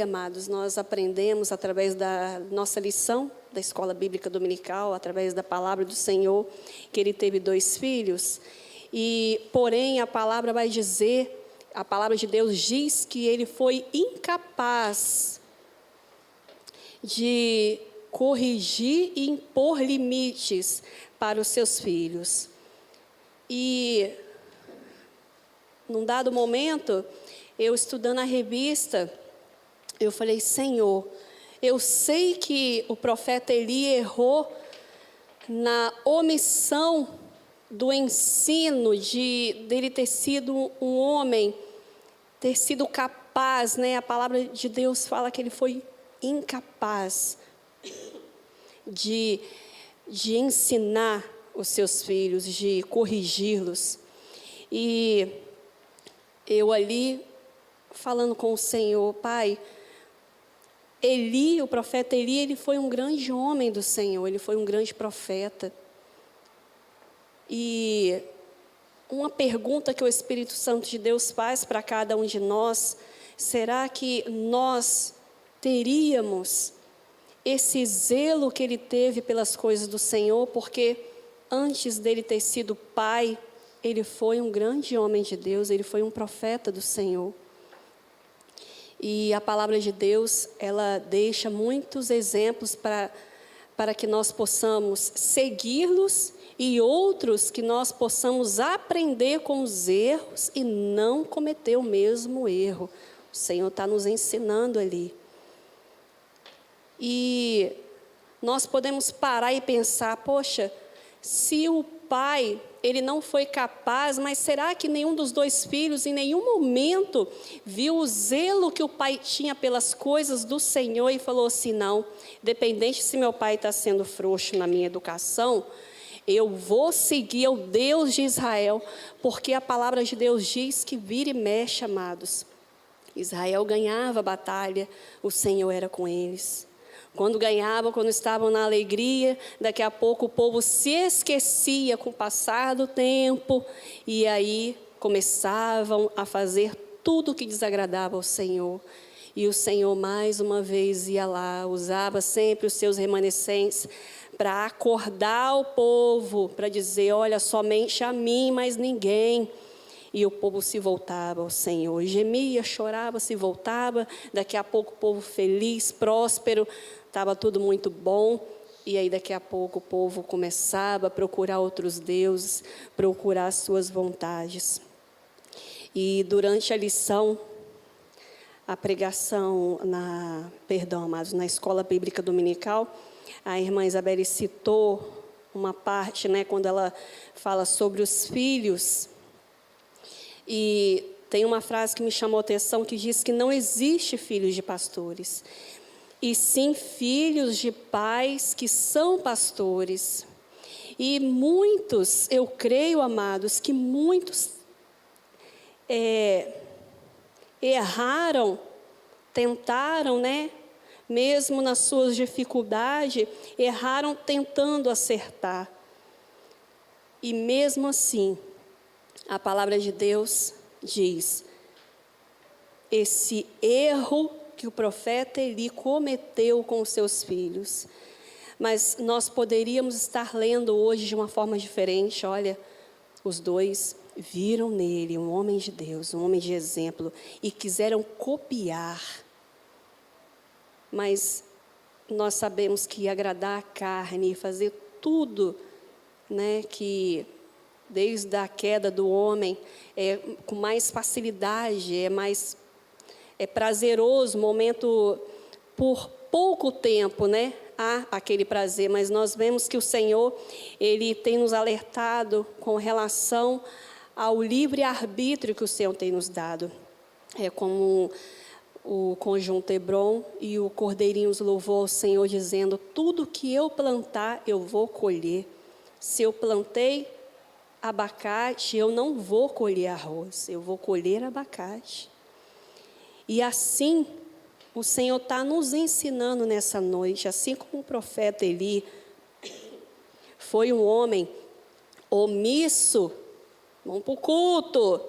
Amados, nós aprendemos através da nossa lição da Escola Bíblica Dominical, através da palavra do Senhor, que ele teve 2 filhos. Porém, a palavra vai dizer, a palavra de Deus diz que ele foi incapaz de corrigir e impor limites para os seus filhos. E, num dado momento, eu estudando a revista, eu falei: Senhor, eu sei que o profeta Eli errou na omissão do ensino dele ter sido um homem, ter sido capaz, né? A palavra de Deus fala que ele foi incapaz de ensinar os seus filhos, de corrigi-los. E eu ali, falando com o Senhor: Pai, Eli, o profeta Eli, ele foi um grande homem do Senhor, ele foi um grande profeta. E uma pergunta que o Espírito Santo de Deus faz para cada um de nós: será que nós teríamos esse zelo que ele teve pelas coisas do Senhor? Porque antes dele ter sido pai, ele foi um grande homem de Deus, ele foi um profeta do Senhor. E a palavra de Deus, ela deixa muitos exemplos para que nós possamos segui-los, e outros que nós possamos aprender com os erros e não cometer o mesmo erro. O Senhor está nos ensinando ali. E nós podemos parar e pensar: poxa, se o pai, ele não foi capaz, mas será que nenhum dos 2 filhos em nenhum momento viu o zelo que o pai tinha pelas coisas do Senhor e falou assim: não, independente se meu pai está sendo frouxo na minha educação, eu vou seguir o Deus de Israel, porque a palavra de Deus diz que vira e mexe, amados, Israel ganhava a batalha, o Senhor era com eles. Quando ganhavam, quando estavam na alegria, daqui a pouco o povo se esquecia com o passar do tempo, e aí começavam a fazer tudo o que desagradava ao Senhor. E o Senhor mais uma vez ia lá, usava sempre os seus remanescentes para acordar o povo, para dizer: olha, somente a mim, mais ninguém. E o povo se voltava ao Senhor, gemia, chorava, se voltava. Daqui a pouco o povo feliz, próspero, estava tudo muito bom. E aí daqui a pouco o povo começava a procurar outros deuses, procurar as suas vontades. E durante a lição, a pregação, amados, na Escola Bíblica Dominical, a irmã Isabelle citou uma parte, né, quando ela fala sobre os filhos. E tem uma frase que me chamou a atenção, que diz que não existe filhos de pastores, e sim filhos de pais que são pastores. E muitos, eu creio, amados, que muitos erraram, tentaram, né? Mesmo nas suas dificuldades, erraram tentando acertar. E mesmo assim, a palavra de Deus diz: esse erro que o profeta Eli cometeu com os seus filhos. Mas nós poderíamos estar lendo hoje de uma forma diferente. Olha, os 2 viram nele um homem de Deus, um homem de exemplo, e quiseram copiar. Mas nós sabemos que agradar a carne e fazer tudo, né, que desde a queda do homem é com mais facilidade, é prazeroso, momento por pouco tempo, né? Há aquele prazer, mas nós vemos que o Senhor, ele tem nos alertado com relação ao livre-arbítrio que o Senhor tem nos dado. É como o conjunto Hebron e o Cordeirinhos louvou ao Senhor, dizendo: tudo que eu plantar, eu vou colher. Se eu plantei abacate, eu não vou colher arroz, eu vou colher abacate. E assim, o Senhor está nos ensinando nessa noite, assim como o profeta Eli foi um homem omisso. Vamos para o culto,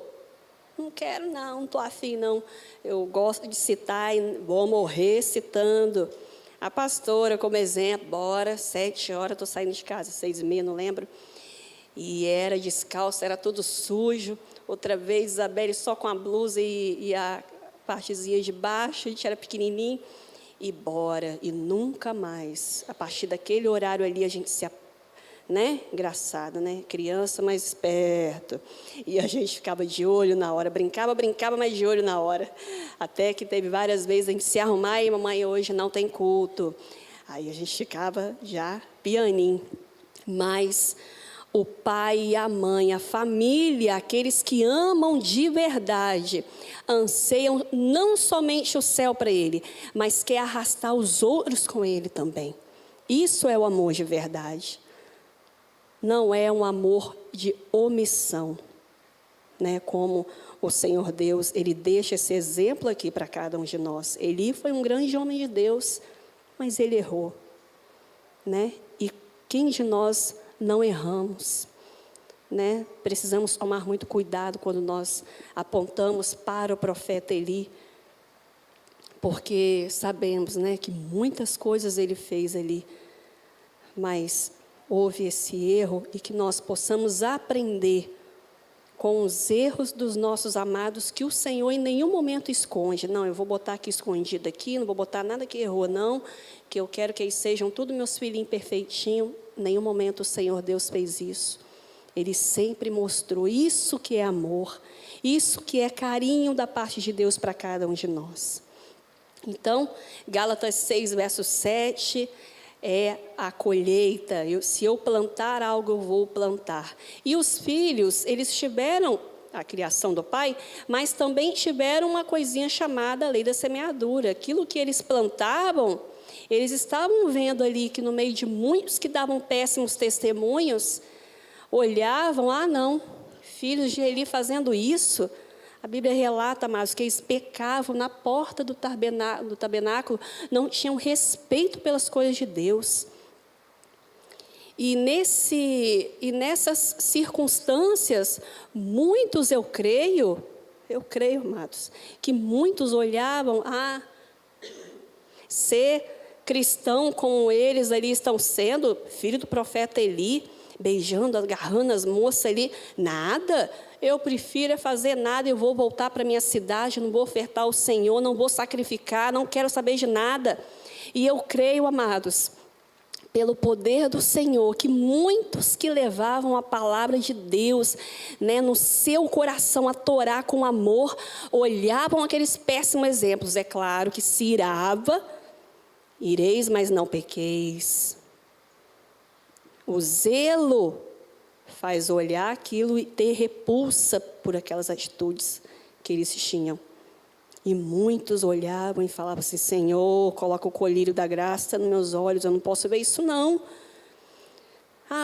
Não quero não estou afim não. Eu gosto de citar e vou morrer citando. A pastora, como exemplo, bora, 7 horas, estou saindo de casa, 6h30, não lembro. E era descalço, era tudo sujo. Outra vez, Isabelle só com a blusa e a partezinha de baixo, a gente era pequenininho. E bora, e nunca mais. A partir daquele horário ali, a gente se... né? Engraçado, né? Criança mais esperto. E a gente ficava de olho na hora. Brincava, mas de olho na hora. Até que teve várias vezes a gente se arrumar e mamãe, hoje não tem culto. Aí a gente ficava já pianinho. Mas o pai e a mãe, a família, aqueles que amam de verdade, anseiam não somente o céu para ele, mas quer arrastar os outros com ele também. Isso é o amor de verdade. Não é um amor de omissão, né? Como o Senhor Deus, Ele deixa esse exemplo aqui para cada um de nós. Eli foi um grande homem de Deus, mas ele errou, né? E quem de nós não erramos, né? Precisamos tomar muito cuidado quando nós apontamos para o profeta Eli, porque sabemos, né, que muitas coisas ele fez ali, mas houve esse erro e que nós possamos aprender com os erros dos nossos amados, que o Senhor em nenhum momento esconde. Não, eu vou botar aqui escondido aqui, não vou botar nada que errou, não, que eu quero que eles sejam todos meus filhinhos perfeitinhos. Em nenhum momento o Senhor Deus fez isso. Ele sempre mostrou isso que é amor, isso que é carinho da parte de Deus para cada um de nós. Então, Gálatas 6, verso 7... é a colheita. Se eu plantar algo, eu vou plantar. E os filhos, eles tiveram a criação do pai, mas também tiveram uma coisinha chamada lei da semeadura. Aquilo que eles plantavam, eles estavam vendo ali que no meio de muitos que davam péssimos testemunhos, olhavam, não, filhos de Eli fazendo isso. A Bíblia relata, amados, que eles pecavam na porta do tabernáculo, não tinham respeito pelas coisas de Deus. E nessas circunstâncias, muitos, eu creio, amados, que muitos olhavam, ser cristão como eles ali estão sendo, filho do profeta Eli, beijando, agarrando as moças ali, nada. Eu prefiro fazer nada, eu vou voltar para a minha cidade, não vou ofertar ao Senhor, não vou sacrificar, não quero saber de nada. E eu creio, amados, pelo poder do Senhor, que muitos que levavam a palavra de Deus, né, no seu coração, a Torá com amor, olhavam aqueles péssimos exemplos. É claro que se irava, ireis, mas não pequeis. O zelo faz olhar aquilo e ter repulsa por aquelas atitudes que eles tinham. E muitos olhavam e falavam assim, Senhor, coloca o colírio da graça nos meus olhos, eu não posso ver isso não.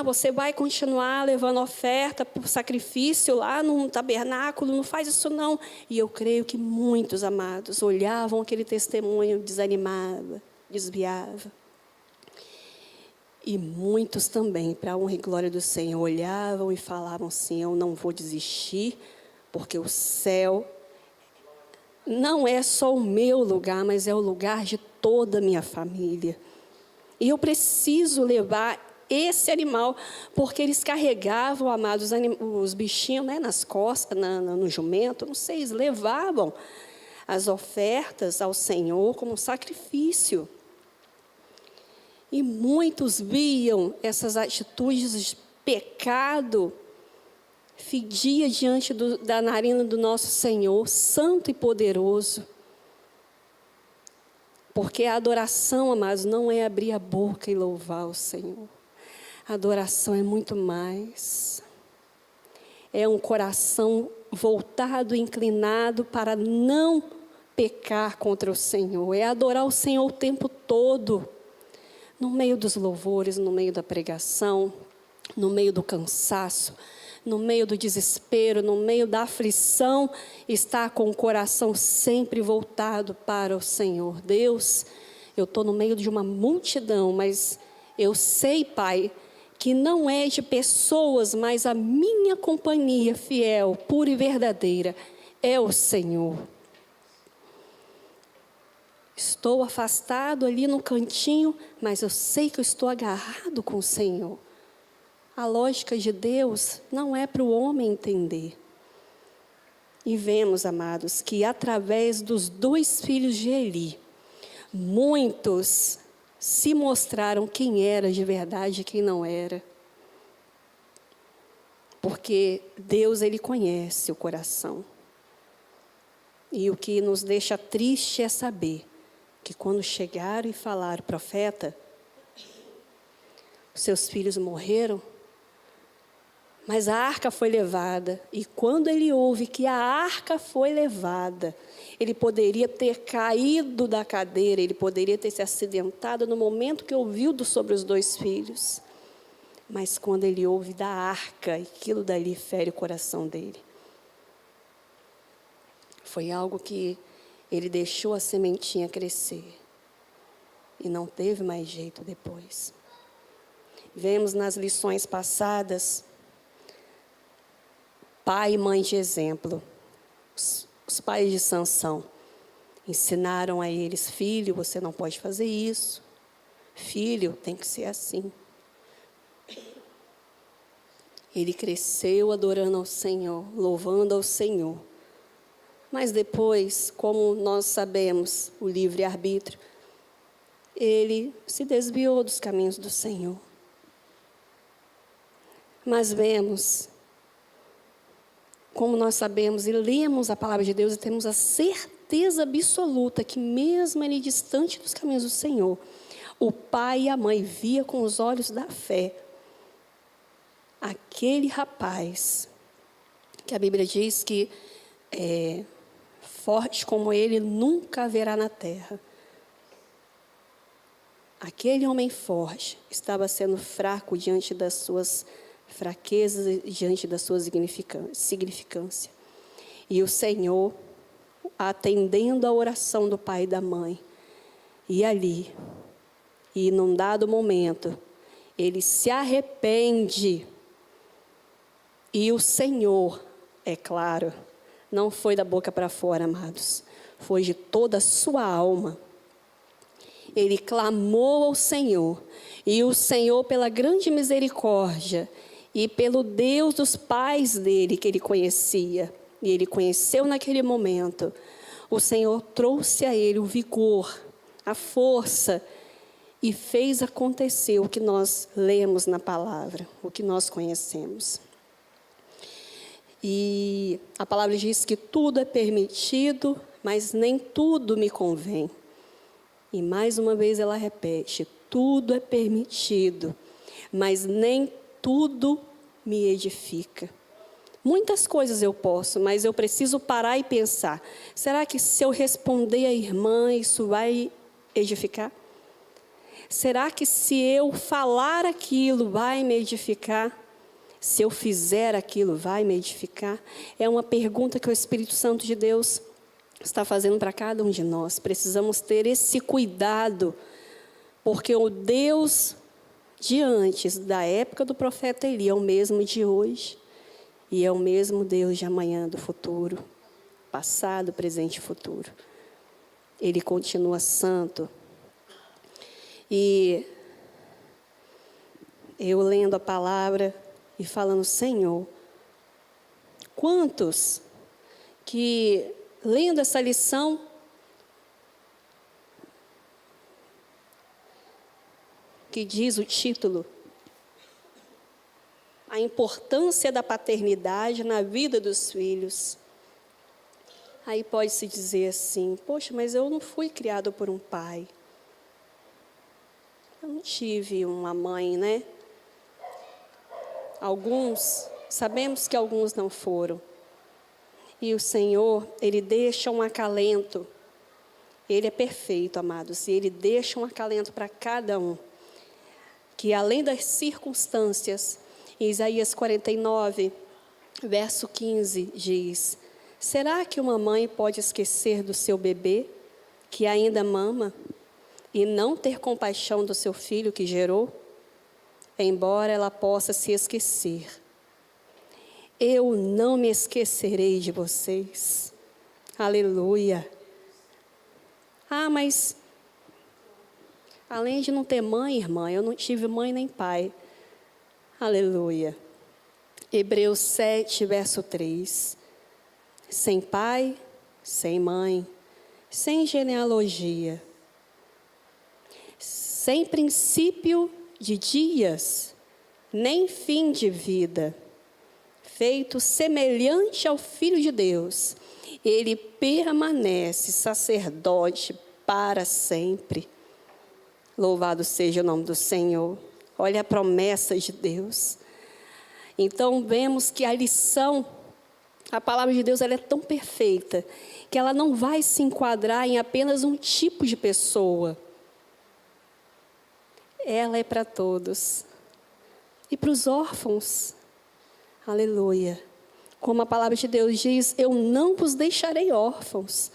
Você vai continuar levando oferta por sacrifício lá no tabernáculo, não faz isso não. E eu creio que muitos, amados, olhavam aquele testemunho, desanimava, desviava. E muitos também, para a honra e glória do Senhor, olhavam e falavam assim, eu não vou desistir, porque o céu não é só o meu lugar, mas é o lugar de toda a minha família. E eu preciso levar esse animal, porque eles carregavam, amados, os bichinhos, né, nas costas, no jumento, não sei, eles levavam as ofertas ao Senhor como sacrifício. E muitos viam essas atitudes de pecado, fedia diante da narina do nosso Senhor, santo e poderoso. Porque a adoração, amados, não é abrir a boca e louvar o Senhor. A adoração é muito mais. É um coração voltado, inclinado para não pecar contra o Senhor. É adorar o Senhor o tempo todo. No meio dos louvores, no meio da pregação, no meio do cansaço, no meio do desespero, no meio da aflição, está com o coração sempre voltado para o Senhor. Deus, eu estou no meio de uma multidão, mas eu sei, Pai, que não é de pessoas, mas a minha companhia fiel, pura e verdadeira, é o Senhor. Estou afastado ali no cantinho, mas eu sei que eu estou agarrado com o Senhor. A lógica de Deus não é para o homem entender. E vemos, amados, que através dos 2 filhos de Eli, muitos se mostraram quem era de verdade e quem não era. Porque Deus, Ele conhece o coração. E o que nos deixa triste é saber que quando chegaram e falaram, profeta, seus filhos morreram, mas a arca foi levada. E quando ele ouve que a arca foi levada, ele poderia ter caído da cadeira, ele poderia ter se acidentado no momento que ouviu sobre os 2 filhos. Mas quando ele ouve da arca, aquilo dali fere o coração dele. Foi algo que ele deixou a sementinha crescer. E não teve mais jeito depois. Vemos nas lições passadas, pai e mãe de exemplo. Os pais de Sansão ensinaram a eles, filho, você não pode fazer isso. Filho, tem que ser assim. Ele cresceu adorando ao Senhor, louvando ao Senhor. Mas depois, como nós sabemos, o livre-arbítrio, ele se desviou dos caminhos do Senhor. Mas vemos, como nós sabemos e lemos a palavra de Deus e temos a certeza absoluta que mesmo ele distante dos caminhos do Senhor, o pai e a mãe via com os olhos da fé aquele rapaz, que a Bíblia diz que forte como ele nunca haverá na terra. Aquele homem forte estava sendo fraco diante das suas fraquezas e diante da sua significância. E o Senhor, atendendo a oração do pai e da mãe, e ali, e num dado momento, ele se arrepende. E o Senhor, é claro, não foi da boca para fora, amados, foi de toda a sua alma. Ele clamou ao Senhor, e o Senhor, pela grande misericórdia, e pelo Deus dos pais dele, que ele conhecia, e ele conheceu naquele momento, o Senhor trouxe a ele o vigor, a força, e fez acontecer o que nós lemos na palavra, o que nós conhecemos. E a palavra diz que tudo é permitido, mas nem tudo me convém. E mais uma vez ela repete, tudo é permitido, mas nem tudo me edifica. Muitas coisas eu posso, mas eu preciso parar e pensar, será que se eu responder à irmã, isso vai edificar? Será que se eu falar aquilo, vai me edificar? Se eu fizer aquilo, vai me edificar? É uma pergunta que o Espírito Santo de Deus está fazendo para cada um de nós. Precisamos ter esse cuidado, porque o Deus de antes, da época do profeta Eli, é o mesmo de hoje. E é o mesmo Deus de amanhã, do futuro. Passado, presente e futuro. Ele continua santo. E eu lendo a palavra e falando, Senhor, quantos que, lendo essa lição, que diz o título, a importância da paternidade na vida dos filhos. Aí pode-se dizer assim, poxa, mas eu não fui criado por um pai. Eu não tive uma mãe, né? Sabemos que alguns não foram. E o Senhor, Ele deixa um acalento. Ele é perfeito, amados, e Ele deixa um acalento para cada um. Que além das circunstâncias, em Isaías 49, verso 15, diz, será que uma mãe pode esquecer do seu bebê, que ainda mama, e não ter compaixão do seu filho que gerou? Embora ela possa se esquecer, eu não me esquecerei de vocês. Aleluia. Ah, mas além de não ter mãe, irmã, eu não tive mãe nem pai. Aleluia. Hebreus 7, verso 3. Sem pai, sem mãe, sem genealogia, sem princípio de dias, nem fim de vida, feito semelhante ao Filho de Deus, ele permanece sacerdote para sempre. Louvado seja o nome do Senhor. Olha a promessa de Deus. Então vemos que a lição, a palavra de Deus, ela é tão perfeita que ela não vai se enquadrar em apenas um tipo de pessoa. Ela é para todos. E para os órfãos. Aleluia. Como a palavra de Deus diz, eu não vos deixarei órfãos.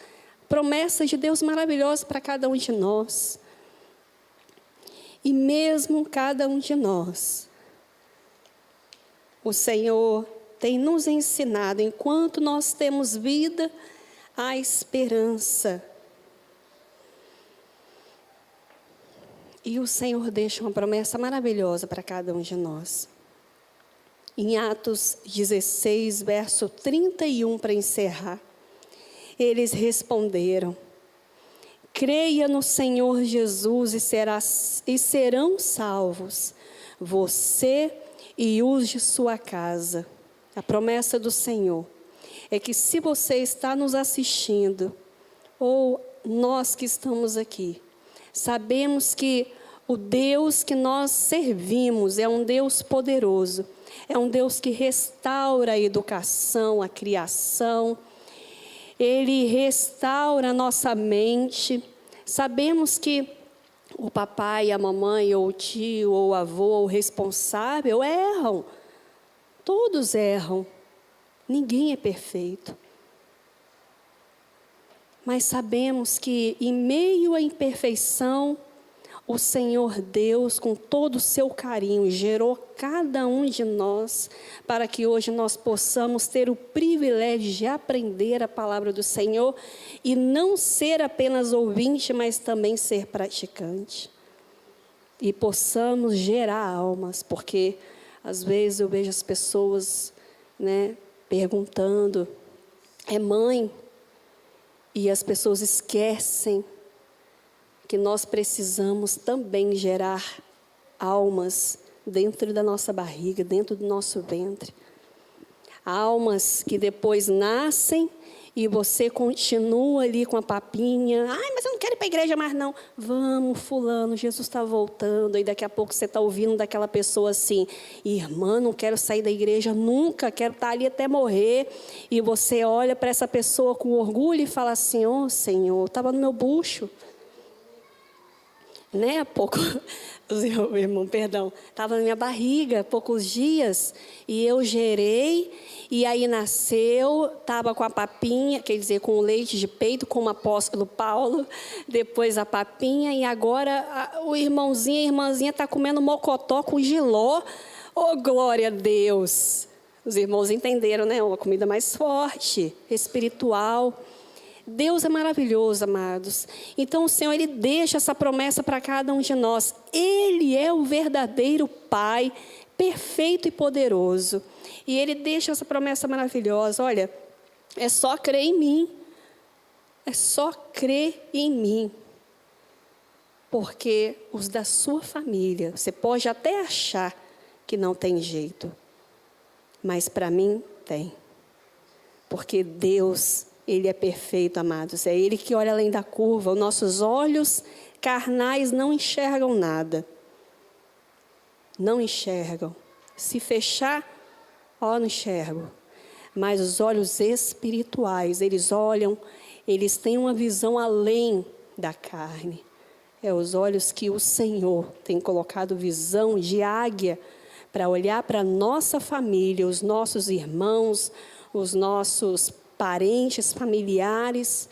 Promessa de Deus maravilhosa para cada um de nós. E mesmo cada um de nós, o Senhor tem nos ensinado, enquanto nós temos vida, a esperança. E o Senhor deixa uma promessa maravilhosa para cada um de nós. Em Atos 16, verso 31, para encerrar, eles responderam: creia no Senhor Jesus e serão salvos, você e os de sua casa. A promessa do Senhor é que se você está nos assistindo, ou nós que estamos aqui, sabemos que o Deus que nós servimos é um Deus poderoso, é um Deus que restaura a educação, a criação, Ele restaura a nossa mente. Sabemos que o papai, a mamãe, ou o tio, ou o avô, ou o responsável erram. Todos erram. Ninguém é perfeito. Mas sabemos que em meio à imperfeição, o Senhor Deus, com todo o seu carinho, gerou cada um de nós para que hoje nós possamos ter o privilégio de aprender a palavra do Senhor e não ser apenas ouvinte, mas também ser praticante. E possamos gerar almas, porque às vezes eu vejo as pessoas, perguntando, é mãe? E as pessoas esquecem que nós precisamos também gerar almas dentro da nossa barriga, dentro do nosso ventre. Almas que depois nascem e você continua ali com a papinha. Ai, mas eu não quero ir para a igreja mais não. Vamos, fulano, Jesus está voltando. E daqui a pouco você está ouvindo daquela pessoa assim: irmã, não quero sair da igreja nunca, quero estar ali até morrer. E você olha para essa pessoa com orgulho e fala assim: oh, Senhor, estava no meu bucho. Há pouco, estava na minha barriga, poucos dias, e eu gerei, e aí nasceu, estava com a papinha, quer dizer, com o leite de peito, como o apóstolo Paulo, depois a papinha, e agora o irmãozinho, a irmãzinha está comendo mocotó com jiló. Oh, glória a Deus! Os irmãos entenderam, uma comida mais forte, espiritual. Deus é maravilhoso, amados. Então o Senhor, Ele deixa essa promessa para cada um de nós. Ele é o verdadeiro Pai, perfeito e poderoso. E Ele deixa essa promessa maravilhosa. Olha, é só crer em mim. É só crer em mim. Porque os da sua família, você pode até achar que não tem jeito. Mas para mim tem. Porque Deus, Ele é perfeito, amados. É Ele que olha além da curva. Os nossos olhos carnais não enxergam nada. Não enxergam. Se fechar, não enxergo. Mas os olhos espirituais, eles olham, eles têm uma visão além da carne. É os olhos que o Senhor tem colocado visão de águia para olhar para a nossa família, os nossos irmãos, os nossos parentes, familiares,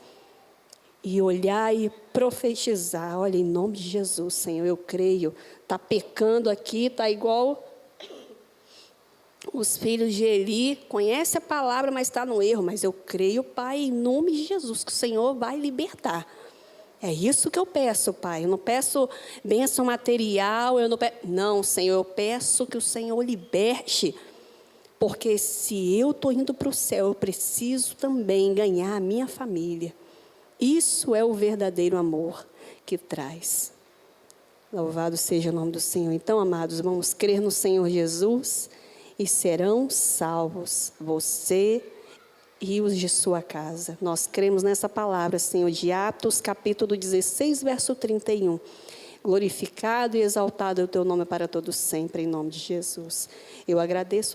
e olhar e profetizar. Olha, em nome de Jesus, Senhor, eu creio. Está pecando aqui, está igual Os filhos de Eli conhecem a palavra, mas está no erro. Mas eu creio, Pai, em nome de Jesus, que o Senhor vai libertar. É isso que eu peço, Pai. Eu não peço bênção material. Não, Senhor, eu peço que o Senhor liberte. Porque se eu estou indo para o céu, eu preciso também ganhar a minha família. Isso é o verdadeiro amor que traz. Louvado seja o nome do Senhor. Então, amados, vamos crer no Senhor Jesus e serão salvos você e os de sua casa. Nós cremos nessa palavra, Senhor, de Atos, capítulo 16, verso 31. Glorificado e exaltado é o teu nome para todos sempre, em nome de Jesus. Eu agradeço